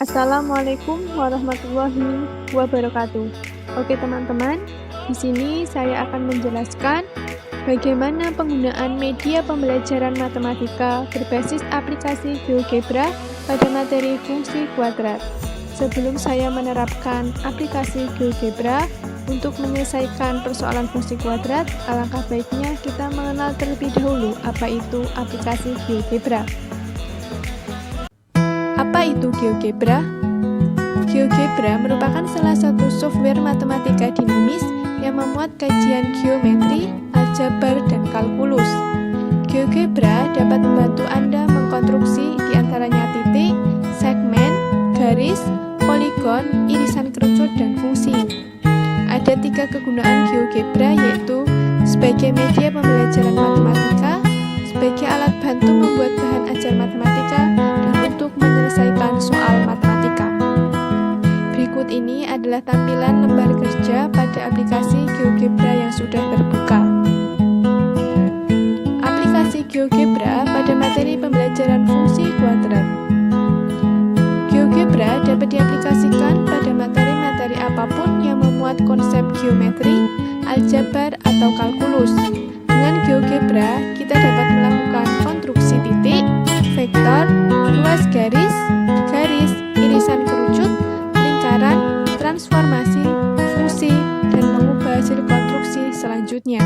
Assalamualaikum warahmatullahi wabarakatuh. Oke teman-teman, di sini saya akan menjelaskan bagaimana penggunaan media pembelajaran matematika berbasis aplikasi GeoGebra pada materi fungsi kuadrat. Sebelum saya menerapkan aplikasi GeoGebra untuk menyelesaikan persoalan fungsi kuadrat, alangkah baiknya kita mengenal terlebih dahulu apa itu aplikasi GeoGebra. Apa itu GeoGebra? GeoGebra merupakan salah satu software matematika dinamis yang memuat kajian geometri, aljabar, dan kalkulus. GeoGebra dapat membantu Anda mengkonstruksi diantaranya titik, segmen, garis, poligon, irisan kerucut, dan fungsi. Ada 3 kegunaan GeoGebra, yaitu sebagai media pembelajaran matematika, sebagai alat bantu membuat bahan ajar matematika, dan untuk menyelesaikan soal matematika. Berikut ini adalah tampilan lembar kerja pada aplikasi GeoGebra yang sudah terbuka. Aplikasi GeoGebra pada materi pembelajaran fungsi kuadrat. GeoGebra dapat diaplikasikan pada materi-materi apapun yang memuat konsep geometri, aljabar, atau kalkulus. Dengan GeoGebra, kita dapat melakukan konstruksi titik, vektor, ruas garis, irisan kerucut, lingkaran, transformasi, fungsi, dan mengubah hasil konstruksi selanjutnya.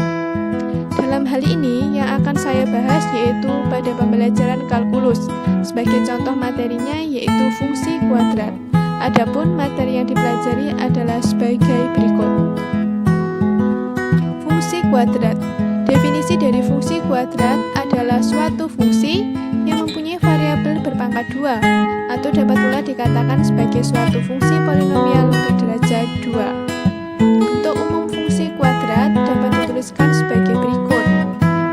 Dalam hal ini, yang akan saya bahas yaitu pada pembelajaran kalkulus. Sebagai contoh materinya yaitu fungsi kuadrat. Adapun materi yang dipelajari adalah sebagai berikut. Fungsi kuadrat. Definisi dari fungsi kuadrat adalah suatu fungsi yang mempunyai variabel berpangkat 2, atau dapat pula dikatakan sebagai suatu fungsi polinomial berderajat 2. Bentuk umum fungsi kuadrat dapat dituliskan sebagai berikut.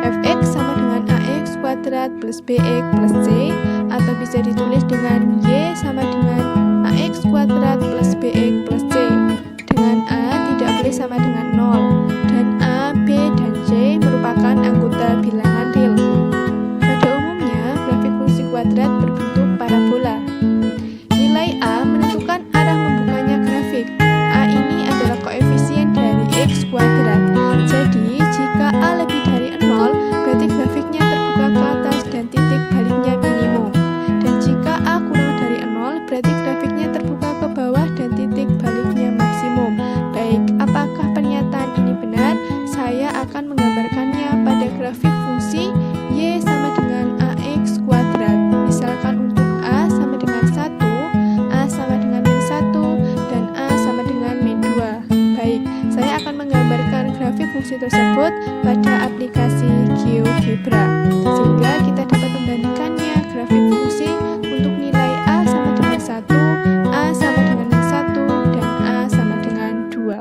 Fx sama dengan ax kuadrat plus bx plus c, atau bisa ditulis dengan y sama dengan ax kuadrat plus bx plus c. Dengan a tidak boleh sama dengan 0, dan a, b, dan c merupakan anggota bilangan real. Pada umumnya, grafik fungsi kuadrat berbentuk parabola. Nilai a menentukan arah membukanya grafik. A ini adalah koefisien dari x kuadrat. Jadi, jika a lebih dari 0, berarti grafiknya terbuka ke atas dan titik baliknya minimum. Dan jika a kurang dari 0, berarti grafiknya terbuka ke bawah dan titik baliknya maksimum. Baik, apakah pernyataan ini benar? Saya akan menggambarkannya pada grafik fungsi y sama dengan ax kuadrat. Misalkan untuk a sama dengan 1, a sama dengan min 1, dan a sama dengan min 2. Baik, saya akan menggambarkan grafik fungsi tersebut pada aplikasi GeoGebra, sehingga kita dapat membandingkannya grafik fungsi untuk nilai a sama dengan 1, a sama dengan min 1, dan a sama dengan 2.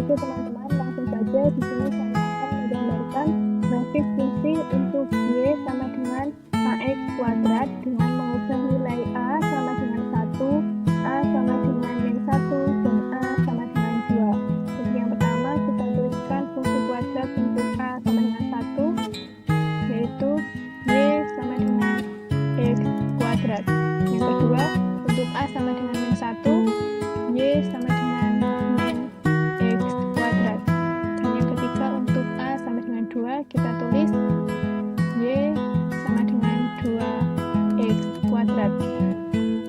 Oke teman-teman, langsung saja di sini saya akan menggambarkan grafik fungsi untuk y sama dengan ax kuadrat dengan mengubah nilai a sama dengan 1, a sama dengan min 1, dan a sama dengan 2. Jadi yang pertama kita tuliskan fungsi kuadrat untuk a sama dengan 1, yaitu y sama dengan x kuadrat. Yang kedua, untuk a sama dengan min 1, y sama dengan min x kuadrat. Dan yang ketiga, untuk a sama dengan 2, kita tulis y sama dengan 2x kuadrat.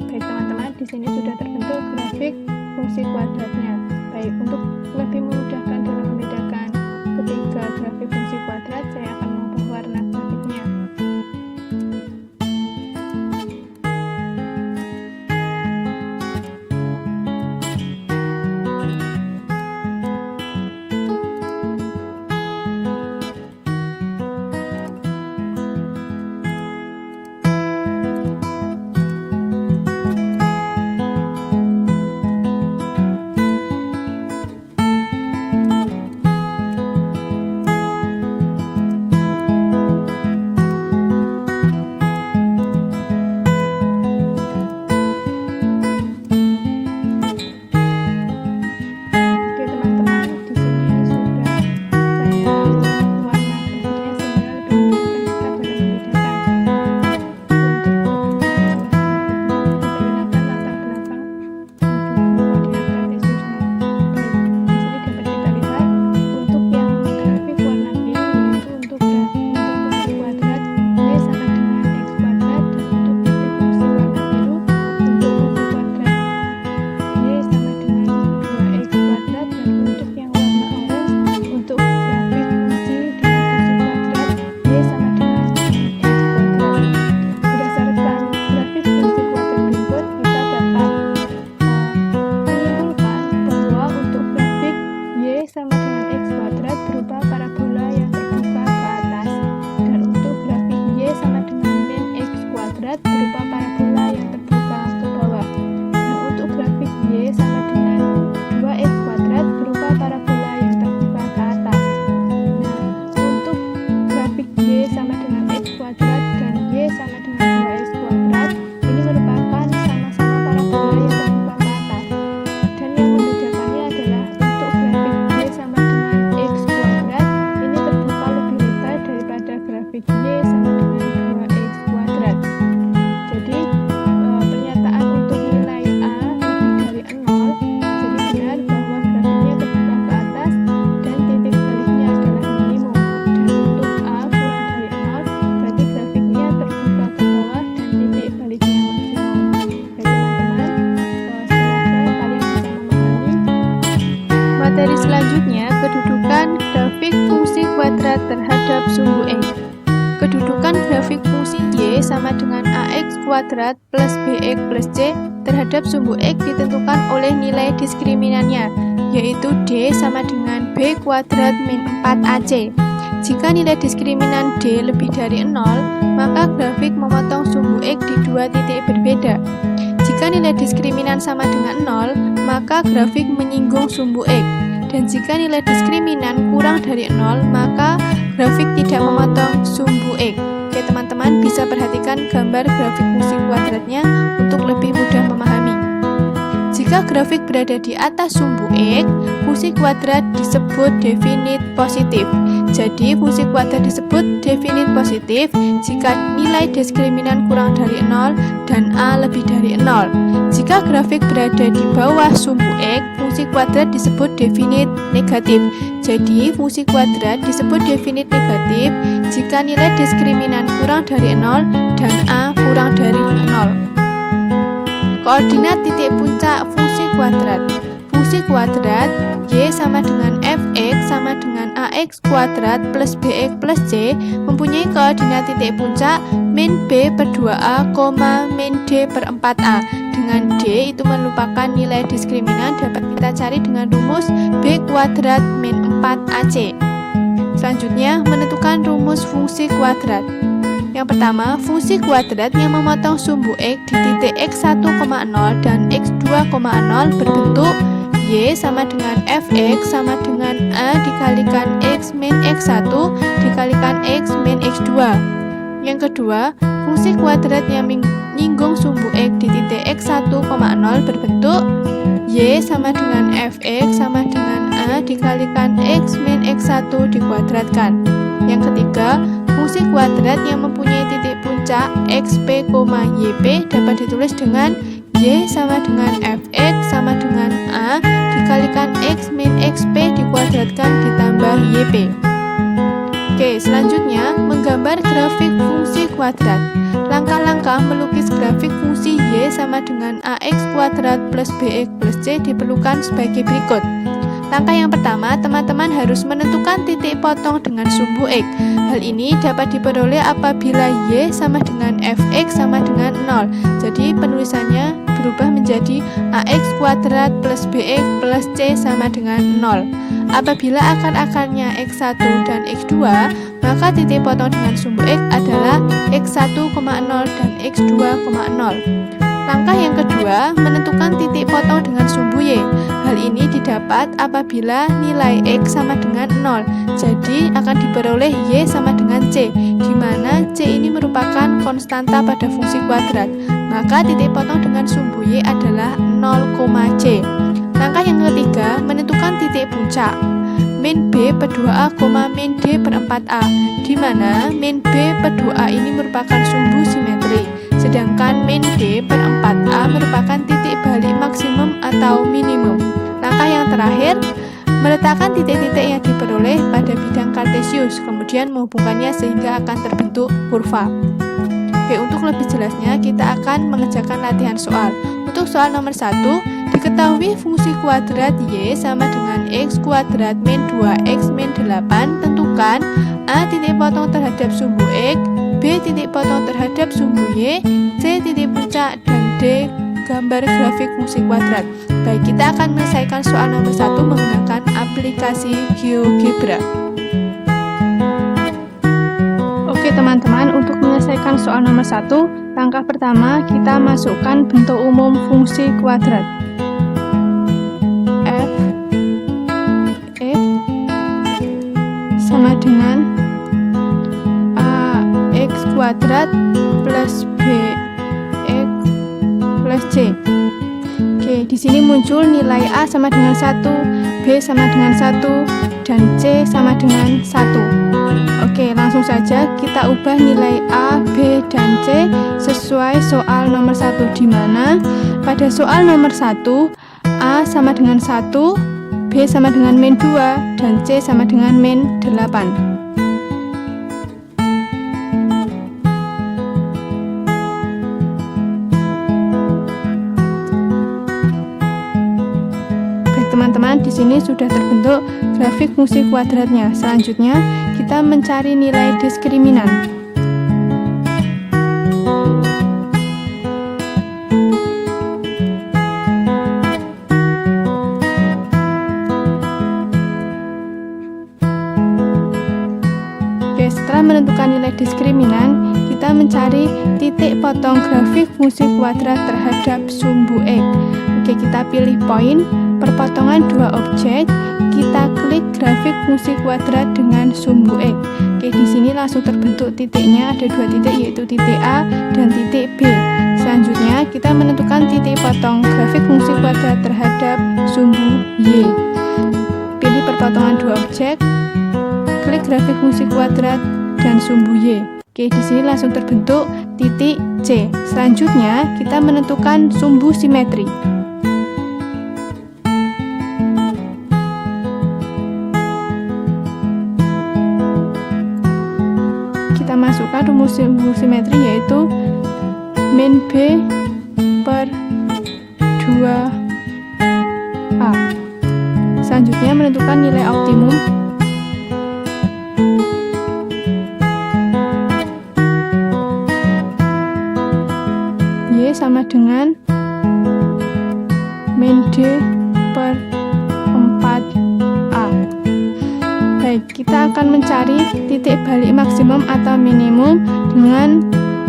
Baik teman-teman, di sini sudah terbentuk grafik fungsi kuadratnya. Baik, untuk lebih memudahkan dalam membedakan ketiga grafik fungsi kuadrat, saya akan mengubah warna grafiknya. materi selanjutnya, kedudukan grafik fungsi kuadrat terhadap sumbu X. Kedudukan grafik fungsi Y sama dengan AX kuadrat plus BX plus C terhadap sumbu X ditentukan oleh nilai diskriminannya, yaitu D sama dengan B kuadrat min 4AC. Jika nilai diskriminan D lebih dari 0, maka grafik memotong sumbu X di dua titik berbeda. Jika nilai diskriminan sama dengan 0, maka grafik menyinggung sumbu X. Dan jika nilai diskriminan kurang dari 0, maka grafik tidak memotong sumbu X. Oke teman-teman, bisa perhatikan gambar grafik fungsi kuadratnya untuk lebih mudah memahami. Jika grafik berada di atas sumbu X, fungsi kuadrat disebut definit positif. Jadi fungsi kuadrat disebut definit positif jika nilai diskriminan kurang dari 0 dan A lebih dari 0. Jika grafik berada di bawah sumbu X, fungsi kuadrat disebut definit negatif. Jadi fungsi kuadrat disebut definit negatif jika nilai diskriminan kurang dari 0 dan A kurang dari 0. Koordinat titik puncak fungsi kuadrat. Fungsi kuadrat Y sama dengan Fx sama dengan Ax kuadrat plus Bx plus C mempunyai koordinat titik puncak min B per 2A, min D per 4A. Dengan D itu merupakan nilai diskriminan dapat kita cari dengan rumus B kuadrat min 4AC. Selanjutnya, menentukan rumus fungsi kuadrat. Yang pertama, fungsi kuadrat yang memotong sumbu X di titik X1,0 dan X2,0 berbentuk Y sama dengan Fx sama dengan A dikalikan X min X1 dikalikan X min X2. Yang kedua, fungsi kuadrat yang menyinggung sumbu X di titik X1,0 berbentuk Y sama dengan Fx sama dengan A dikalikan X min X1 dikuadratkan. Yang ketiga, fungsi kuadrat yang mempunyai titik puncak XP, YP dapat ditulis dengan Y sama dengan Fx sama dengan A dikalikan X min XP dikuadratkan ditambah YP. Oke, selanjutnya menggambar grafik fungsi kuadrat. Langkah-langkah melukis grafik fungsi Y sama dengan AX kuadrat plus BX plus C diperlukan sebagai berikut. Langkah yang pertama, teman-teman harus menentukan titik potong dengan sumbu X. Hal ini dapat diperoleh apabila Y sama dengan Fx sama dengan 0. Jadi penulisannya berubah menjadi AX kuadrat plus BX plus C sama dengan 0. Apabila akar-akarnya X1 dan X2, maka titik potong dengan sumbu X adalah X1,0 dan X2,0. Langkah yang kedua, menentukan titik potong dengan sumbu Y. Hal ini didapat apabila nilai X sama dengan 0. Jadi akan diperoleh Y sama dengan C, di mana C ini merupakan konstanta pada fungsi kuadrat. Maka titik potong dengan sumbu Y adalah 0, C. Langkah yang ketiga, menentukan titik puncak. Min B per 2A, min D per 4A, di mana min B per 2A ini merupakan sumbu simetri, sedangkan min D per 4A merupakan titik balik maksimum atau minimum. Langkah yang terakhir, meletakkan titik-titik yang diperoleh pada bidang kartesius, kemudian menghubungkannya sehingga akan terbentuk kurva. Oke, untuk lebih jelasnya kita akan mengerjakan latihan soal. Untuk soal nomor 1, diketahui fungsi kuadrat Y sama dengan X kuadrat min 2X min 8. Tentukan A titik potong terhadap sumbu X, B titik potong terhadap sumbu Y, C titik puncak, dan D gambar grafik fungsi kuadrat. Baik, kita akan menyelesaikan soal nomor 1 menggunakan aplikasi GeoGebra. Oke teman-teman, untuk menyelesaikan soal nomor 1, langkah pertama kita masukkan bentuk umum fungsi kuadrat. F sama dengan AX kuadrat plus BX plus C. Oke, di sini muncul nilai A sama dengan 1, B sama dengan 1, dan C sama dengan 1. Oke, langsung saja kita ubah nilai A, B, dan C sesuai soal nomor 1, di mana pada soal nomor 1 A sama dengan 1, B sama dengan min 2, dan C sama dengan min 8. Baik teman-teman, di sini sudah terbentuk grafik fungsi kuadratnya. Selanjutnya, kita mencari nilai diskriminan. Oke, setelah menentukan nilai diskriminan, kita mencari titik potong grafik fungsi kuadrat terhadap sumbu X. Oke, kita pilih poin perpotongan dua objek, kita klik grafik fungsi kuadrat dengan sumbu X. Oke, di sini langsung terbentuk titiknya, ada dua titik yaitu titik A dan titik B. Selanjutnya, kita menentukan titik potong grafik fungsi kuadrat terhadap sumbu Y. Pilih perpotongan dua objek, klik grafik fungsi kuadrat dan sumbu Y. Oke, di sini langsung terbentuk titik C. Selanjutnya, kita menentukan sumbu simetri. Kita masukkan rumus sumbu simetri yaitu min B per 2A. Selanjutnya menentukan nilai optimum. Y sama dengan min D per 4A. Baik, kita akan mencari titik balik maksimum atau minimum dengan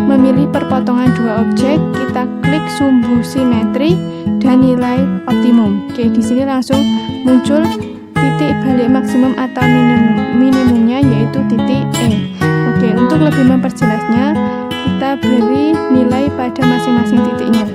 memilih perpotongan dua objek, kita klik sumbu simetri dan nilai optimum. Oke, di sini langsung muncul titik balik maksimum atau minimumnya yaitu titik E. Oke, untuk lebih memperjelasnya, kita beri nilai pada masing-masing titiknya.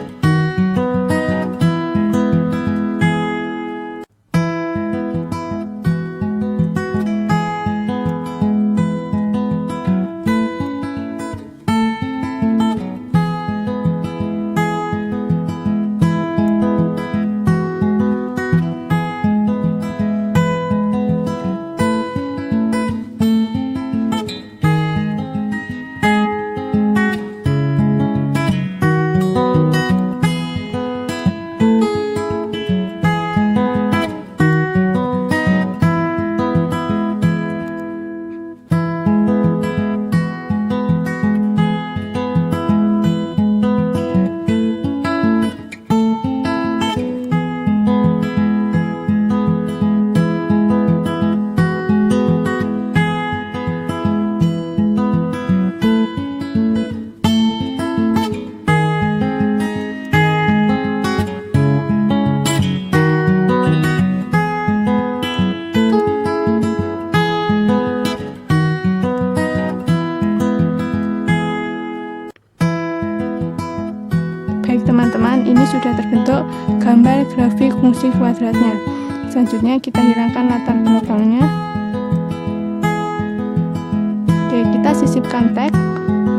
Baik teman-teman, ini sudah terbentuk gambar grafik fungsi kuadratnya. Selanjutnya kita hilangkan latar belakangnya. Oke, kita sisipkan teks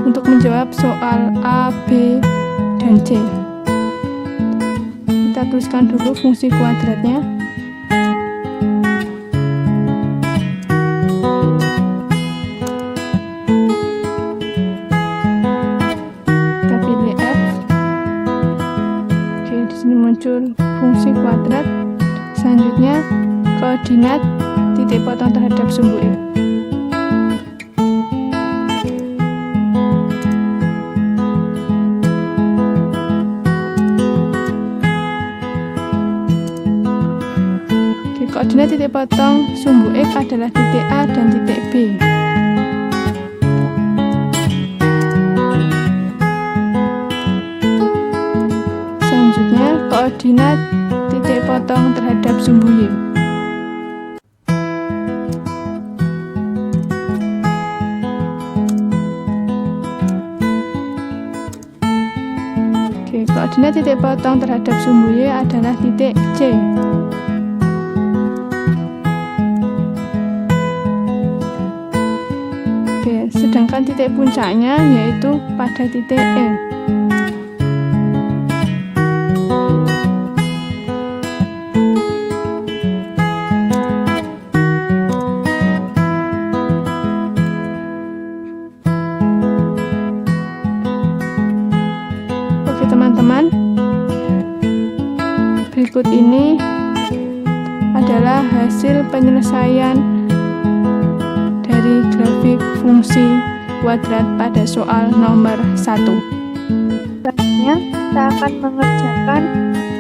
untuk menjawab soal A, B, dan C. Kita tuliskan dulu fungsi kuadratnya. Muncul fungsi kuadrat. Selanjutnya koordinat titik potong terhadap sumbu X. Oke, koordinat titik potong sumbu X adalah titik A dan titik B. Koordinat titik potong terhadap sumbu Y. Oke, koordinat titik potong terhadap sumbu Y adalah titik C. Oke, sedangkan titik puncaknya yaitu pada titik E. Teman-teman, berikut ini adalah hasil penyelesaian dari grafik fungsi kuadrat pada soal nomor 1. Selanjutnya, kita akan mengerjakan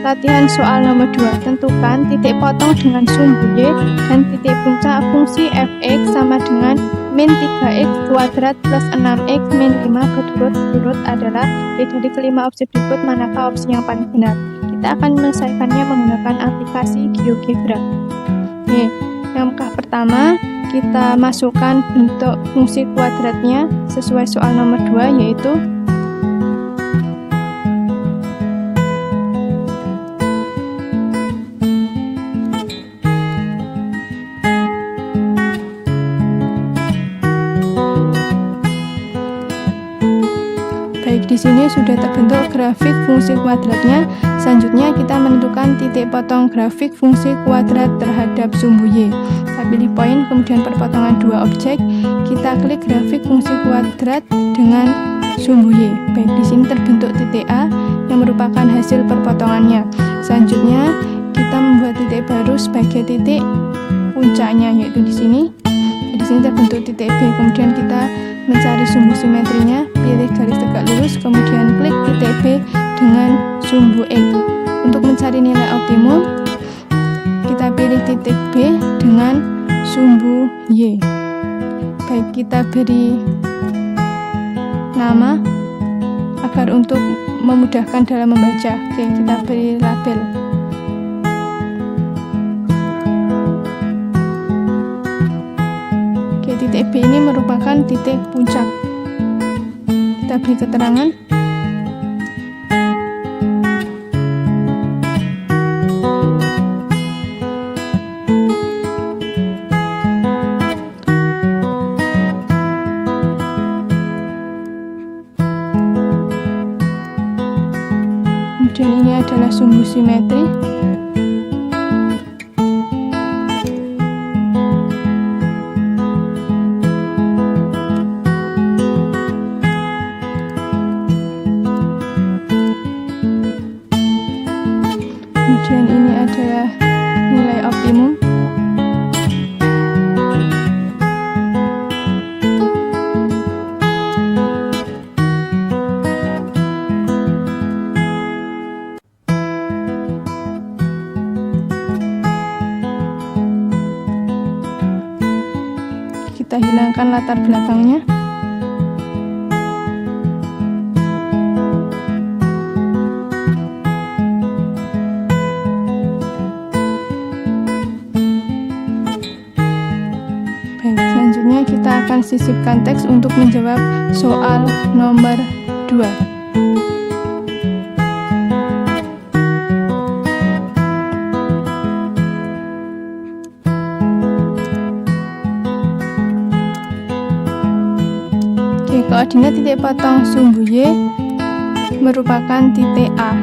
latihan soal nomor 2. Tentukan titik potong dengan sumbu Y dan titik puncak fungsi fx sama dengan min 3x kuadrat plus 6x min 5 berturut-turut adalah dari kelima opsi berikut manakah opsi yang paling benar. Kita akan menyelesaikannya menggunakan aplikasi GeoGebra. Oke, langkah pertama kita masukkan bentuk fungsi kuadratnya sesuai soal nomor 2, yaitu di sini sudah terbentuk grafik fungsi kuadratnya. Selanjutnya kita menentukan titik potong grafik fungsi kuadrat terhadap sumbu Y. Kita pilih poin, kemudian perpotongan dua objek. Kita klik grafik fungsi kuadrat dengan sumbu Y. Baik, di sini terbentuk titik A yang merupakan hasil perpotongannya. Selanjutnya kita membuat titik baru sebagai titik puncaknya, yaitu di sini. Di sini terbentuk titik B. Kemudian kita mencari sumbu simetrinya, pilih garis tegak lurus, kemudian klik titik B dengan sumbu X. Untuk mencari nilai optimum, kita pilih titik B dengan sumbu Y. Baik, kita beri nama agar untuk memudahkan dalam membaca. Oke, kita beri label. Titik B ini merupakan titik puncak. Kita beri keterangan. Kemudian ini adalah sumbu simetri. Kemudian ini adalah nilai optimum. Kita hilangkan latar belakangnya. Selanjutnya kita akan sisipkan teks untuk menjawab soal nomor 2. Oke, koordinat titik potong sumbu Y merupakan titik A.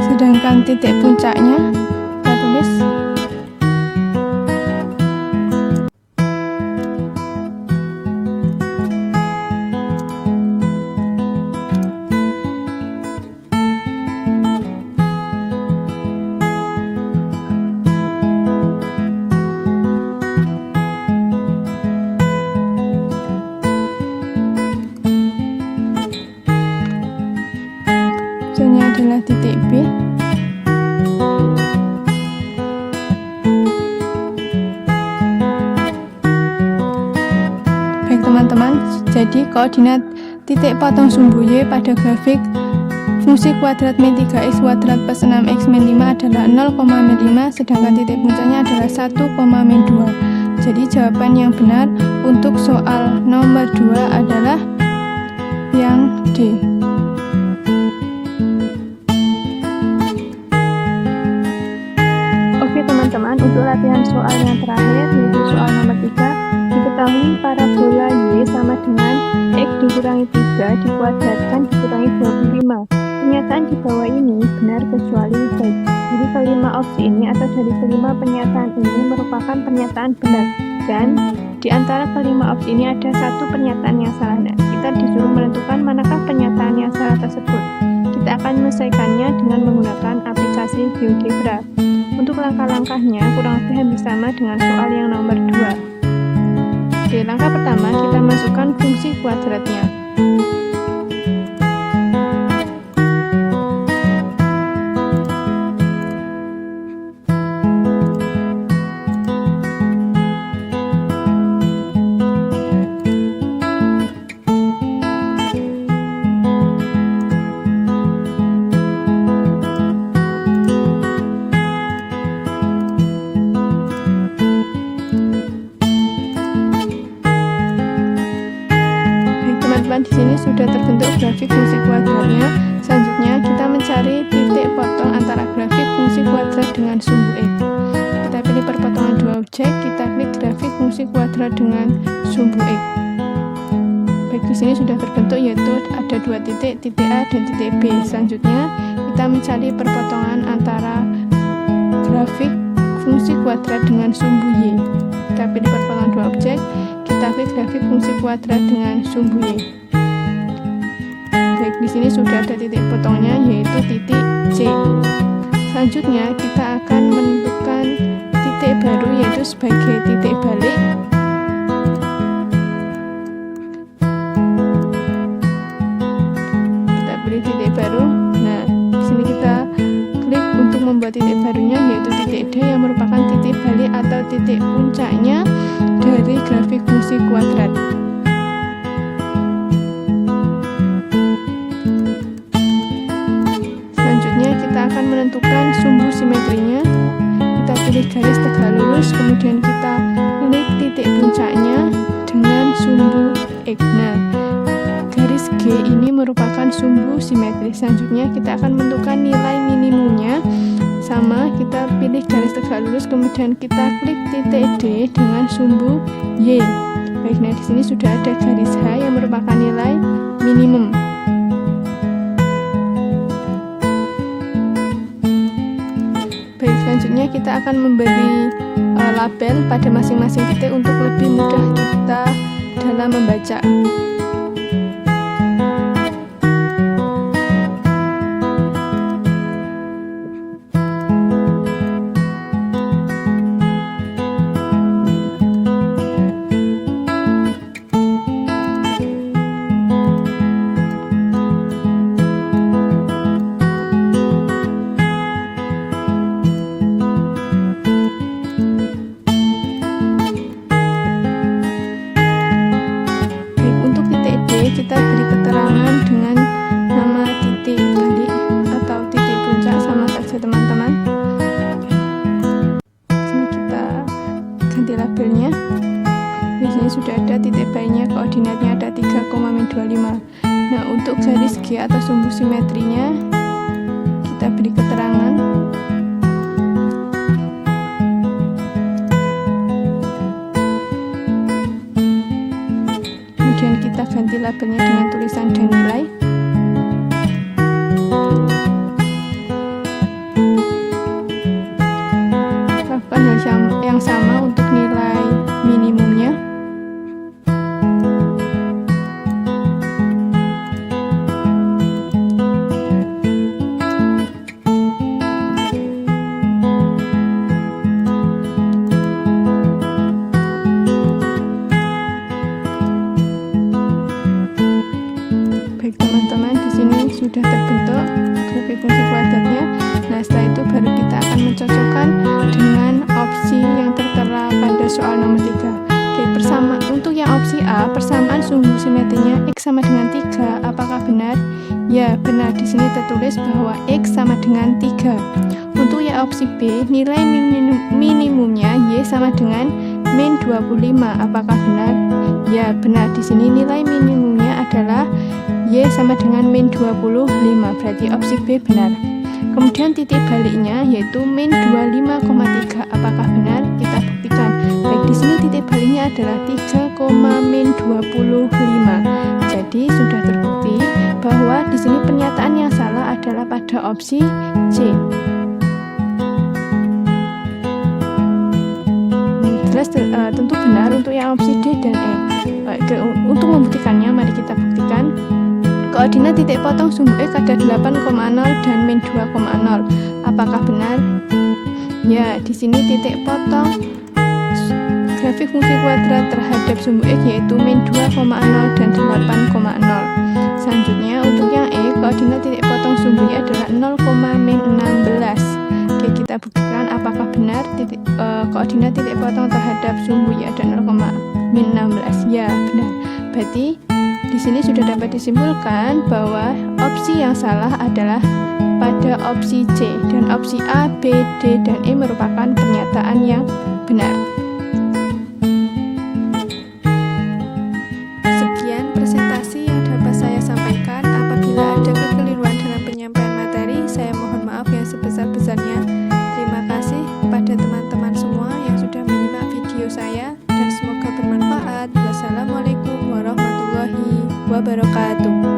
Sedangkan titik puncaknya kita tulis ini adalah titik B. Baik teman-teman, jadi koordinat titik potong sumbu Y pada grafik fungsi kuadrat min 3x kuadrat plus 6x min 5 adalah 0,5, sedangkan titik puncaknya adalah 1,2. Jadi jawaban yang benar untuk soal nomor 2 adalah yang D. Teman-teman, untuk latihan soal yang terakhir, yaitu soal nomor 3, diketahui parabola Y sama dengan X dikurangi 3 dikuadratkan dikurangi 25. Pernyataan di bawah ini benar kecuali baik. Jadi kelima opsi ini atau dari kelima pernyataan ini merupakan pernyataan benar, dan di antara kelima opsi ini ada satu pernyataan yang salah. Nah, kita disuruh menentukan manakah pernyataan yang salah tersebut. Kita akan menyelesaikannya dengan menggunakan aplikasi GeoGebra. Untuk langkah-langkahnya kurang lebih hampir sama dengan soal yang nomor 2. Oke, langkah pertama kita masukkan fungsi kuadratnya. Di sini sudah terbentuk grafik fungsi kuadratnya. Selanjutnya kita mencari titik potong antara grafik fungsi kuadrat dengan sumbu X. Kita pilih perpotongan dua objek, kita klik grafik fungsi kuadrat dengan sumbu X. Baik, di sini sudah terbentuk, yaitu ada dua titik, titik A dan titik B. Selanjutnya kita mencari perpotongan antara grafik fungsi kuadrat dengan sumbu Y. Kita pilih perpotongan dua objek, kita klik grafik fungsi kuadrat dengan sumbu Y. Baik, di sini sudah ada titik potongnya, yaitu titik C. Selanjutnya kita akan menentukan titik baru, yaitu sebagai titik balik. Kita pilih titik baru. Nah, di sini kita klik untuk membuat titik barunya, yaitu titik D yang merupakan titik balik atau titik puncaknya dari grafik fungsi kuadrat. Kita akan menentukan sumbu simetrinya. Kita pilih garis tegak lurus, kemudian kita klik titik puncaknya dengan sumbu X. Nah, garis G ini merupakan sumbu simetri. Selanjutnya kita akan menentukan nilai minimumnya. Sama, kita pilih garis tegak lurus, kemudian kita klik titik D dengan sumbu Y. Baik, nah di sini sudah ada garis H yang merupakan nilai minimum. Selanjutnya kita akan memberi label pada masing-masing titik untuk lebih mudah kita dalam membaca. Kita beri keterangan dengan nama titik balik atau titik puncak, sama saja teman-teman. Sini kita ganti labelnya. Biasanya sudah ada titik baliknya, koordinatnya ada 3,-25. Nah, untuk garis G atau sumbu simetrinya kita beri keterangan. Kemudian kita ganti labelnya dengan tulisan dan nilai. Lakukan hal yang sama untuk nilai minimumnya. Teman-teman, di sini sudah terbentuk grafik fungsi kuadratnya. Nah, setelah itu baru kita akan mencocokkan dengan opsi yang tertera pada soal nomor 3. Oke, untuk yang opsi A, persamaan sumbu simetrinya X sama dengan 3. Apakah benar? Ya, benar. Di sini tertulis bahwa X sama dengan 3. Untuk yang opsi B, nilai minimumnya Y sama dengan min 25. Apakah benar? Ya, benar. Di sini nilai minimumnya adalah Y sama dengan min 25, berarti opsi B benar. Kemudian titik baliknya yaitu min 25,3. Apakah benar? Kita buktikan. Baik, di sini titik baliknya adalah 3,-25. Jadi sudah terbukti bahwa di sini pernyataan yang salah adalah pada opsi C. jelas tentu benar untuk yang opsi D dan E. Untuk membuktikannya, mari kita buktikan. Koordinat titik potong sumbu X ada 8,0 dan min 2,0. Apakah benar? Ya, di sini titik potong grafik fungsi kuadrat terhadap sumbu X yaitu min 2,0 dan 8,0. Selanjutnya untuk yang E, koordinat titik potong sumbu Y adalah 0,-16. Oke, kita buktikan apakah benar koordinat titik potong terhadap sumbu Y ada 0,-16. Ya, benar. Berarti di sini sudah dapat disimpulkan bahwa opsi yang salah adalah pada opsi C, dan opsi A, B, D, dan E merupakan pernyataan yang benar. Sekian presentasi yang dapat saya sampaikan. Apabila ada kekeliruan dalam penyampaian materi, saya mohon maaf yang sebesar-besarnya. Terima kasih kepada teman-teman semua yang sudah menyimak video saya, dan semoga bermanfaat. Wassalamualaikum warahmatullahi wabarakatuh.